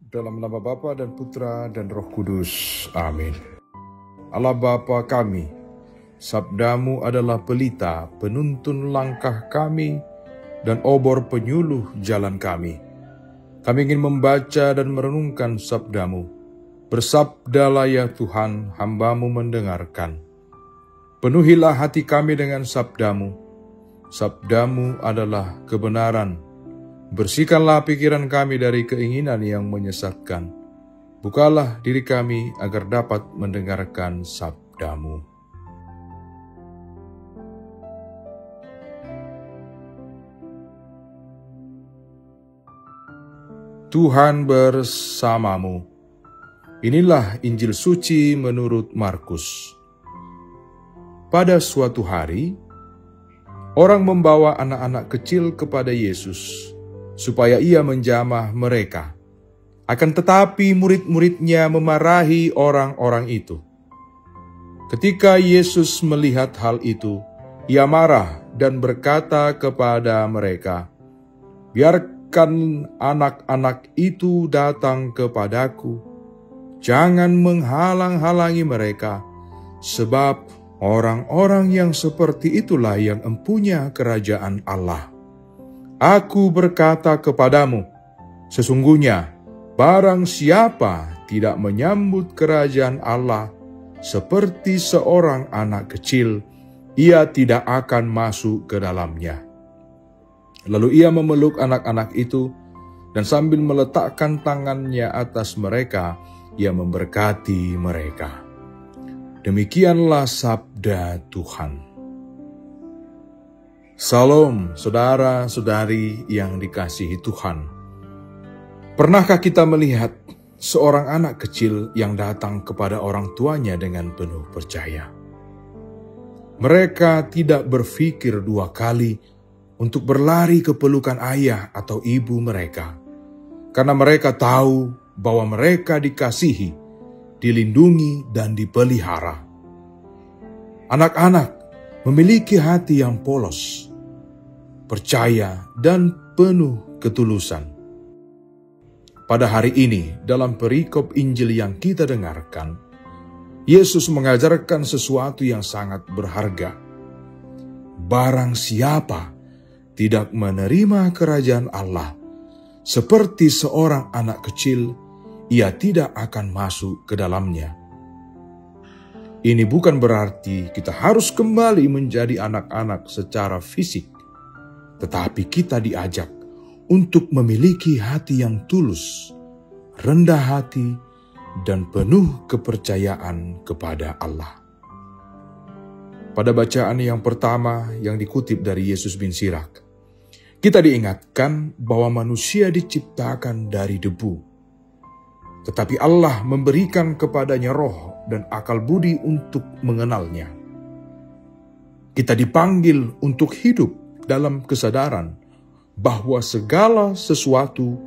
Dalam nama Bapa dan Putra dan Roh Kudus. Amin. Allah Bapa kami, sabdamu adalah pelita, penuntun langkah kami, dan obor penyuluh jalan kami. Kami ingin membaca dan merenungkan sabdamu. Bersabdalah ya Tuhan, hamba-Mu mendengarkan. Penuhilah hati kami dengan sabdamu. Sabdamu adalah kebenaran. Bersihkanlah pikiran kami dari keinginan yang menyesatkan. Bukalah diri kami agar dapat mendengarkan sabdamu. Tuhan bersamamu. Inilah Injil suci menurut Markus. Pada suatu hari, orang membawa anak-anak kecil kepada Yesus, supaya ia menjamah mereka. Akan tetapi murid-muridnya memarahi orang-orang itu. Ketika Yesus melihat hal itu, ia marah dan berkata kepada mereka, "Biarkan anak-anak itu datang kepadaku. Jangan menghalang-halangi mereka, sebab orang-orang yang seperti itulah yang empunya kerajaan Allah. Aku berkata kepadamu, sesungguhnya barang siapa tidak menyambut kerajaan Allah seperti seorang anak kecil, ia tidak akan masuk ke dalamnya." Lalu ia memeluk anak-anak itu, dan sambil meletakkan tangannya atas mereka, ia memberkati mereka. Demikianlah sabda Tuhan. Salam, saudara-saudari yang dikasihi Tuhan. Pernahkah kita melihat seorang anak kecil yang datang kepada orang tuanya dengan penuh percaya? Mereka tidak berpikir dua kali untuk berlari ke pelukan ayah atau ibu mereka, karena mereka tahu bahwa mereka dikasihi, dilindungi, dan dipelihara. Anak-anak memiliki hati yang polos, percaya, dan penuh ketulusan. Pada hari ini, dalam perikop Injil yang kita dengarkan, Yesus mengajarkan sesuatu yang sangat berharga. Barang siapa tidak menerima kerajaan Allah seperti seorang anak kecil, ia tidak akan masuk ke dalamnya. Ini bukan berarti kita harus kembali menjadi anak-anak secara fisik, tetapi kita diajak untuk memiliki hati yang tulus, rendah hati, dan penuh kepercayaan kepada Allah. Pada bacaan yang pertama yang dikutip dari Yesus bin Sirak, kita diingatkan bahwa manusia diciptakan dari debu, tetapi Allah memberikan kepadanya roh dan akal budi untuk mengenalnya. Kita dipanggil untuk hidup dalam kesadaran bahwa segala sesuatu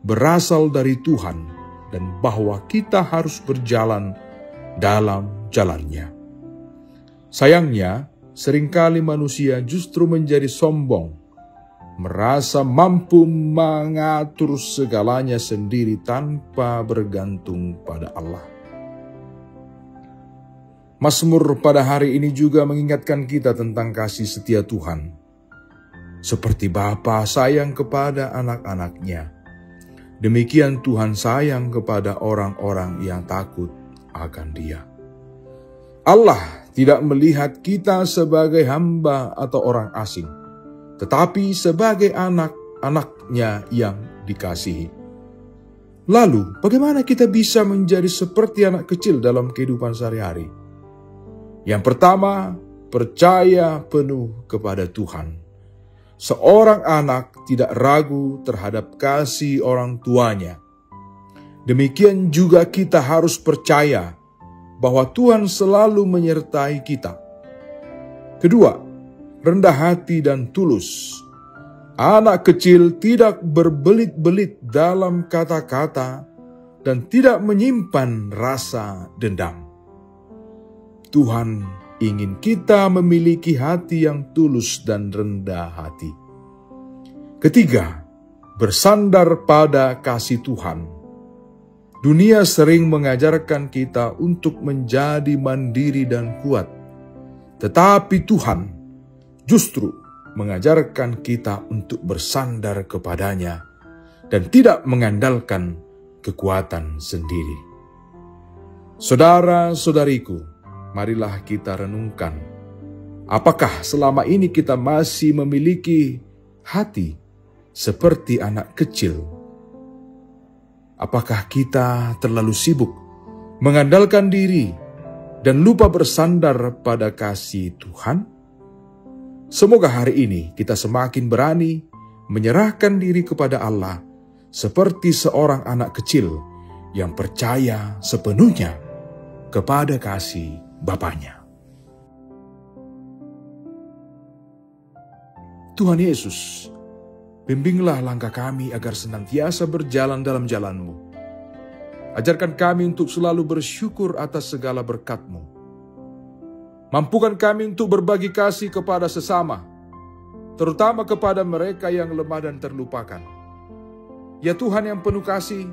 berasal dari Tuhan dan bahwa kita harus berjalan dalam jalannya. Sayangnya, seringkali manusia justru menjadi sombong, merasa mampu mengatur segalanya sendiri tanpa bergantung pada Allah. Mazmur pada hari ini juga mengingatkan kita tentang kasih setia Tuhan. Seperti Bapa sayang kepada anak-anaknya, demikian Tuhan sayang kepada orang-orang yang takut akan Dia. Allah tidak melihat kita sebagai hamba atau orang asing, tetapi sebagai anak-anaknya yang dikasihi. Lalu, bagaimana kita bisa menjadi seperti anak kecil dalam kehidupan sehari-hari? Yang pertama, percaya penuh kepada Tuhan. Seorang anak tidak ragu terhadap kasih orang tuanya. Demikian juga kita harus percaya bahwa Tuhan selalu menyertai kita. Kedua, rendah hati dan tulus. Anak kecil tidak berbelit-belit dalam kata-kata dan tidak menyimpan rasa dendam. Tuhan ingin kita memiliki hati yang tulus dan rendah hati. Ketiga, bersandar pada kasih Tuhan. Dunia sering mengajarkan kita untuk menjadi mandiri dan kuat, tetapi Tuhan justru mengajarkan kita untuk bersandar kepadanya dan tidak mengandalkan kekuatan sendiri. Saudara-saudariku, marilah kita renungkan, apakah selama ini kita masih memiliki hati seperti anak kecil? Apakah kita terlalu sibuk mengandalkan diri dan lupa bersandar pada kasih Tuhan? Semoga hari ini kita semakin berani menyerahkan diri kepada Allah seperti seorang anak kecil yang percaya sepenuhnya kepada kasih Bapanya. Tuhan Yesus, bimbinglah langkah kami agar senantiasa berjalan dalam jalan-Mu. Ajarkan kami untuk selalu bersyukur atas segala berkat-Mu. Mampukan kami untuk berbagi kasih kepada sesama, terutama kepada mereka yang lemah dan terlupakan. Ya Tuhan yang penuh kasih,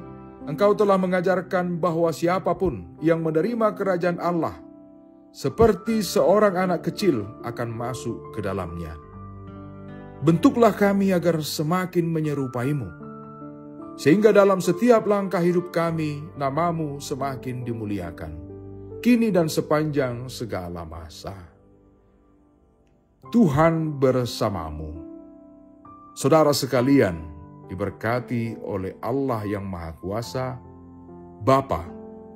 Engkau telah mengajarkan bahwa siapapun yang menerima kerajaan Allah, seperti seorang anak kecil akan masuk ke dalamnya. Bentuklah kami agar semakin menyerupai-Mu, sehingga dalam setiap langkah hidup kami, nama-Mu semakin dimuliakan, kini dan sepanjang segala masa. Tuhan bersamamu. Saudara sekalian, diberkati oleh Allah yang Maha Kuasa, Bapa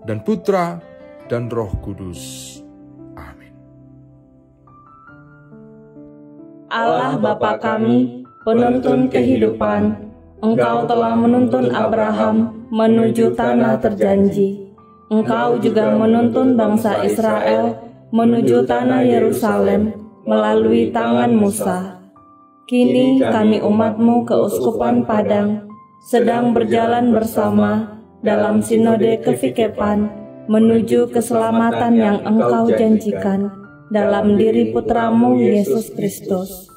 dan Putra dan Roh Kudus. Allah Bapa kami, penuntun kehidupan, Engkau telah menuntun Abraham menuju tanah terjanji. Engkau juga menuntun bangsa Israel menuju tanah Yerusalem melalui tangan Musa. Kini kami umat-Mu keuskupan Padang sedang berjalan bersama dalam sinode kefikepan menuju keselamatan yang Engkau janjikan dalam diri Putra-Mu Yesus Kristus.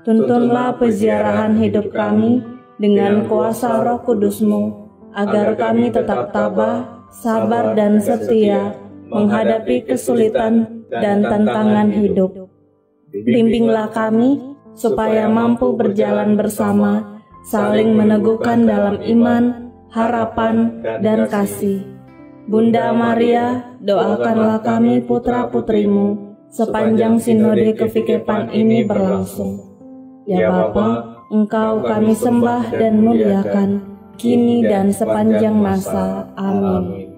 Tuntunlah peziarahan hidup kami dengan kuasa Roh Kudus-Mu, agar kami tetap tabah, sabar dan setia menghadapi kesulitan dan tantangan hidup. Bimbinglah kami supaya mampu berjalan bersama, saling meneguhkan dalam iman, harapan, dan kasih. Bunda Maria, doakanlah kami putra-putrimu sepanjang sinode kefikepan ini berlangsung. Ya Bapa, Engkau kami sembah dan muliakan, kini dan sepanjang masa. Amin.